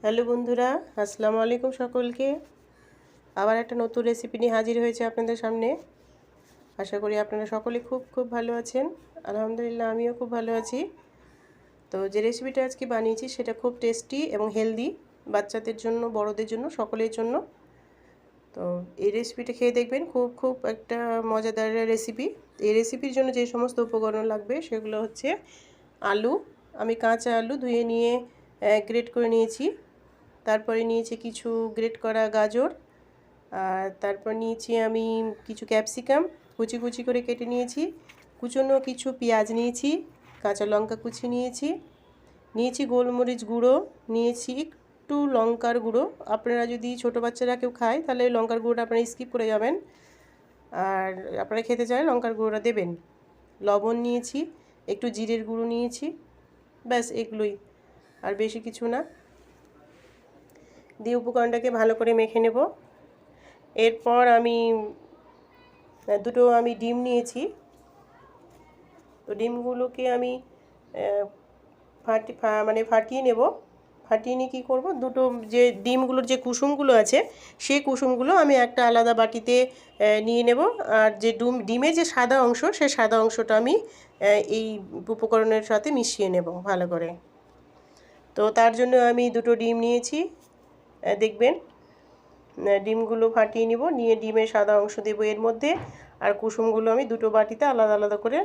Hello বন্ধুরা, আসসালামু আলাইকুম সকলকে। আবার একটা নতুন রেসিপি নিয়ে হাজির হয়েছে আপনাদের সামনে। আশা করি আপনারা সকলে খুব খুব ভালো আছেন। আলহামদুলিল্লাহ আমিও খুব ভালো আছি। তো যে রেসিপিটা আজকে বানিয়েছি সেটা খুব টেস্টি এবং হেলদি, বাচ্চাদের জন্য বড়দের জন্য সকলের জন্য। তো এই রেসিপিটা খেয়ে দেখবেন, খুব খুব একটা মজাদার রেসিপি। এই রেসিপির জন্য যে সমস্ত উপকরণ লাগবে সেগুলো হচ্ছে আলু। আমি কাঁচা আলু ধুয়ে নিয়ে গ্রেট করে নিয়েছি। তারপরে নিয়েছি কিছু গ্রেট করা গাজর, আর তারপর নিয়েছি আমি কিছু ক্যাপসিকাম কুচি কুচি করে কেটে নিয়েছি, কুচনো কিছু পেঁয়াজ নিয়েছি, কাঁচা লঙ্কা কুচি নিয়েছি গোলমরিচ গুঁড়ো, নিয়েছি একটু লঙ্কার গুঁড়ো। আপনারা যদি ছোটো বাচ্চারা কেউ খায় তাহলে লঙ্কার গুঁড়োটা আপনারা স্কিপ করে যাবেন, আর আপনারা খেতে চাইলে লঙ্কার গুঁড়োটা দেবেন। লবণ নিয়েছি, একটু জিরের গুঁড়ো নিয়েছি, ব্যাস এগুলোই, আর বেশি কিছু না। দিয়ে উপকরণটাকে ভালো করে মেখে নেব। এরপর আমি দুটো ডিম নিয়েছি। তো ডিমগুলোকে আমি ফাটিয়ে নেব। ফাটিয়ে নিয়ে কী করব, দুটো যে ডিমগুলোর যে কুসুমগুলো আছে সেই কুসুমগুলো আমি একটা আলাদা বাটিতে নিয়ে নেব। আর যে ডিমের যে সাদা অংশ সেই সাদা অংশটা আমি এই উপকরণের সাথে মিশিয়ে নেব ভালো করে। তো তার জন্য আমি দুটো ডিম নিয়েছি। দেখবেন ডিমগুলো ফাটিয়ে নিব, নিয়ে ডিমের সাদা অংশ দেব এর মধ্যে, আর কুসুমগুলো আমি দুটো বাটিতে আলাদা আলাদা করে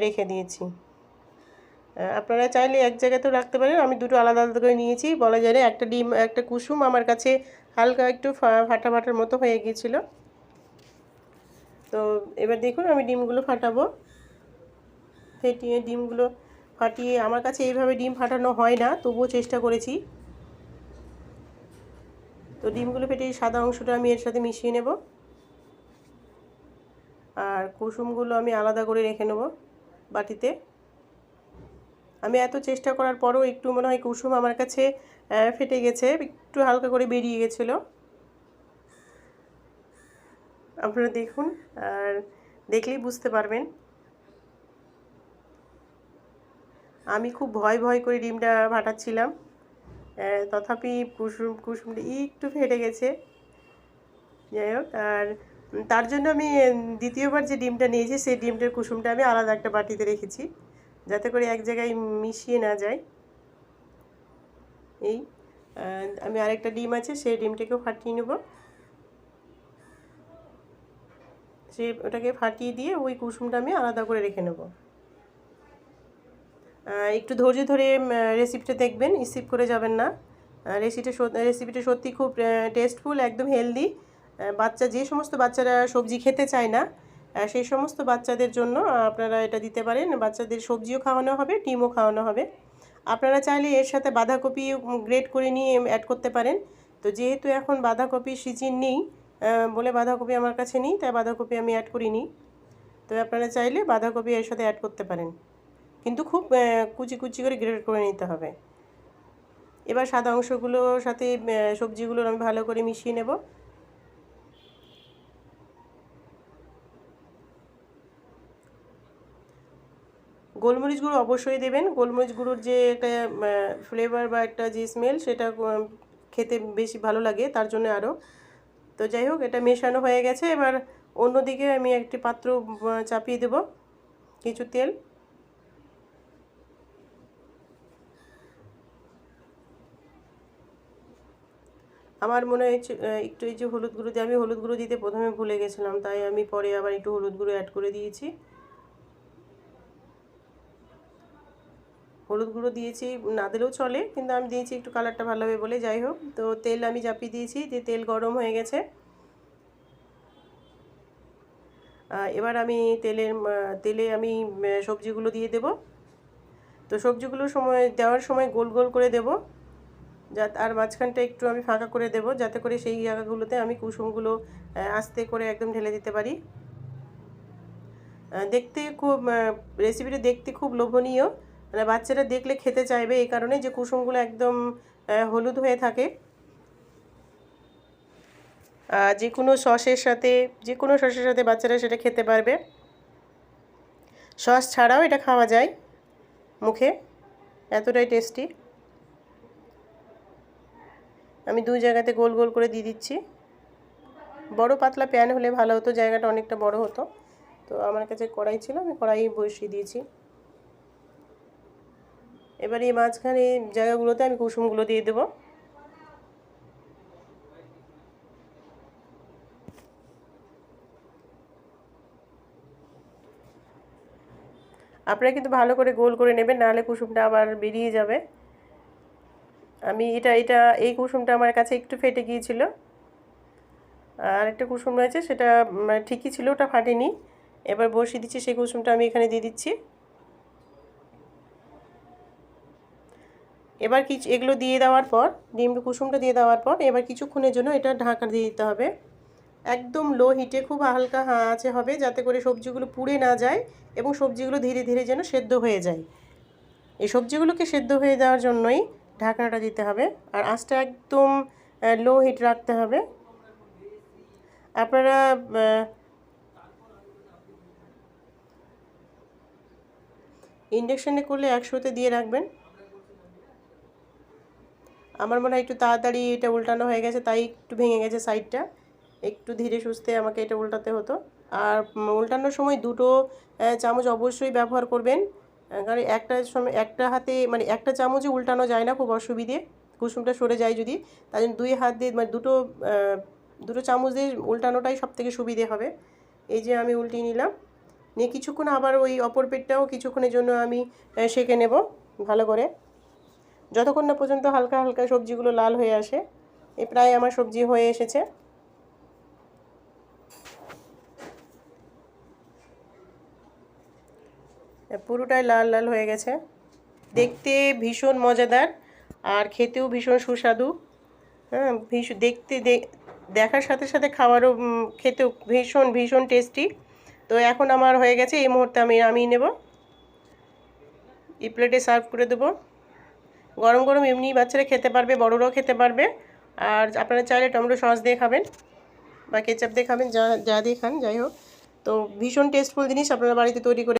রেখে দিয়েছি। আপনারা চাইলে এক জায়গাতেও রাখতে পারেন, আমি দুটো আলাদা আলাদা করে নিয়েছি। বলা যায় না একটা ডিম একটা কুসুম আমার কাছে হালকা একটু ফাটা ফাটার মতো হয়ে গিয়েছিল। তো এবার দেখুন আমি ডিমগুলো ফাটাবো। ডিমগুলো ফাটিয়ে, আমার কাছে এইভাবে ডিম ফাটানো হয় না, তবুও চেষ্টা করেছি। তো ডিমগুলো ফেটে সাদা অংশটা আমি এর সাথে মিশিয়ে নেব, আর কুসুমগুলো আমি আলাদা করে রেখে নেব বাটিতে। আমি এত চেষ্টা করার পরও একটু মনে হয় কুসুম আমার কাছে ফেটে গেছে, একটু হালকা করে বেরিয়ে গেছিলো। আপনারা দেখুন, আর দেখলেই বুঝতে পারবেন। আমি খুব ভয় ভয় করে ডিমটা ফাটাচ্ছিলাম, তথাপি কুসুমটা একটু ফেটে গেছে। যাই হোক, আর তার জন্য আমি দ্বিতীয়বার যে ডিমটা নিয়েছি সেই ডিমটার কুসুমটা আমি আলাদা একটা বাটিতে রেখেছি, যাতে করে এক জায়গায় মিশিয়ে না যায়। এই আমি আরেকটা ডিম আছে, সেই ডিমটাকেও ফাটিয়ে নেব। ওটাকে ফাটিয়ে দিয়ে ওই কুসুমটা আমি আলাদা করে রেখে নেব। একটু ধৈর্য ধরে রেসিপিটা দেখবেন, স্কিপ করে যাবেন না। রেসিপিটা সত্যি খুব টেস্টফুল, একদম হেলদি। যে সমস্ত বাচ্চারা সবজি খেতে চায় না সেই সমস্ত বাচ্চাদের জন্য আপনারা এটা দিতে পারেন। বাচ্চাদের সবজিও খাওয়ানো হবে, ডিমও খাওয়ানো হবে। আপনারা চাইলে এর সাথে বাঁধাকপি গ্রেট করে নিয়ে অ্যাড করতে পারেন। তো যেহেতু এখন বাঁধাকপির সিজন নেই বলে বাঁধাকপি আমার কাছে নেই, তাই বাঁধাকপি আমি অ্যাড করিনি। তো আপনারা চাইলে বাঁধাকপি এর সাথে অ্যাড করতে পারেন, কিন্তু খুব কুচি কুচি করে গ্রেট করে নিতে হবে। এবার সাদা অংশগুলোর সাথে সবজিগুলো আমি ভালো করে মিশিয়ে নেব। গোলমরিচ গুঁড়ো অবশ্যই দেবেন। গোলমরিচ গুঁড়োর যে একটা ফ্লেভার বা একটা যে স্মেল, সেটা খেতে বেশি ভালো লাগে, তার জন্য আরও। তো যাই হোক, এটা মেশানো হয়ে গেছে। এবার অন্যদিকে আমি একটি পাত্র চাপিয়ে দেব কিছু তেল। আমার মনে হয়েছে একটু এই যে হলুদ গুঁড়ো দিয়ে, আমি হলুদ গুঁড়ো দিতে প্রথমে ভুলে গেছিলাম, তাই আমি পরে আবার একটু হলুদ গুঁড়ো অ্যাড করে দিয়েছি। হলুদ গুঁড়ো দিয়েছি, না দিলেও চলে, কিন্তু আমি দিয়েছি একটু কালারটা ভালো হবে বলে। যাই হোক, তো তেল আমি চাপিয়ে দিয়েছি, যে তেল গরম হয়ে গেছে। এবার আমি তেলে আমি সবজিগুলো দিয়ে দেব। তো সবজিগুলো দেওয়ার সময় গোল গোল করে দেব, আর মাঝখানটা একটু আমি ফাঁকা করে দেব, যাতে করে সেই জায়গাগুলোতে আমি কুসুমগুলো আস্তে করে একদম ঢেলে দিতে পারি। রেসিপিটা দেখতে খুব লোভনীয়, মানে বাচ্চারা দেখলে খেতে চাইবে, এই কারণে যে কুসুমগুলো একদম হলুদ হয়ে থাকে। যে কোনো সসের সাথে বাচ্চারা সেটা খেতে পারবে। সস ছাড়াও এটা খাওয়া যায় মুখে, এতটাই টেস্টি। আমি দুই জায়গাতে গোল গোল করে দিয়ে দিচ্ছি। বড় পাতলা প্যান হলে ভালো হতো, জায়গাটা অনেকটা বড় হতো। তো আমার কাছে কড়াই ছিল, আমি কড়াই বসিয়ে দিয়েছি। এবার এই মাঝখানে জায়গাগুলোতে আমি কুসুমগুলো দিয়ে দেবো। আপনারা কিন্তু ভালো করে গোল করে নেবেন, নাহলে কুসুমটা আবার বেরিয়ে যাবে। আমি এই কুসুমটা আমার কাছে একটু ফেটে গিয়েছিল। আর একটা কুসুম রয়েছে, সেটা ঠিকই ছিল, ওটা ফাটেনি। এবার বসিয়ে দিচ্ছি, সেই কুসুমটা আমি এখানে দিয়ে দিচ্ছি। এবার এগুলো দিয়ে দেওয়ার পর, ডিম কুসুমটা দিয়ে দেওয়ার পর এবার কিছুক্ষণের জন্য এটা ঢাকা দিয়ে দিতে হবে। একদম লো হিটে খুব হালকা আঁচে হবে, যাতে করে সবজিগুলো পুড়ে না যায় এবং সবজিগুলো ধীরে ধীরে যেন সেদ্ধ হয়ে যায়। এই সবজিগুলোকে সেদ্ধ হয়ে যাওয়ার জন্যই ঢাকনাটা দিতে হবে, আর আঁচটা একদম লো হিট রাখতে হবে। আপনারা ইন্ডাকশানে করলে 100-তে দিয়ে রাখবেন। আমার মনে হয় একটু তাড়াতাড়ি এটা উল্টানো হয়ে গেছে, তাই একটু ভেঙে গেছে সাইডটা। একটু ধীরে সুস্থে আমাকে এটা উল্টাতে হতো। আর উল্টানোর সময় দুটো চামচ অবশ্যই ব্যবহার করবেন, কারণ একটা হাতে একটা চামচে উল্টানো যায় না, খুব অসুবিধে, কুসুমটা সরে যায় যদি। তাই জন্য দুই হাত দিয়ে দুটো চামচ দিয়ে উল্টানোটাই সবথেকে সুবিধে হবে। এই যে আমি উল্টিয়ে নিলাম, নিয়ে কিছুক্ষণ আবার ওই অপর পেটটাও কিছুক্ষণের জন্য আমি সেঁকে নেব ভালো করে, যতক্ষণ না পর্যন্ত হালকা হালকা সবজিগুলো লাল হয়ে আসে। এই প্রায় আমার সবজি হয়ে এসেছে। পুরোটাই লাল লাল হয়ে গেছে, দেখতে ভীষণ মজাদার আর খেতেও ভীষণ সুস্বাদু। হ্যাঁ, দেখার সাথে সাথে খাওয়ারও খেতেও ভীষণ ভীষণ টেস্টি। তো এখন আমার হয়ে গেছে, এই মুহূর্তে আমি নামিয়ে নেব, এই প্লেটে সার্ভ করে দেবো। গরম গরম এমনি বাচ্চারা খেতে পারবে, বড়রাও খেতে পারবে। আর আপনারা চাইলে টমেটো সস দিয়ে খাবেন বা কেচাপ দিয়ে খাবেন, যা দিয়ে খান, যাই হোক। তো ভীষণ টেস্টফুল জিনিস, আপনারা বাড়িতে তৈরি করে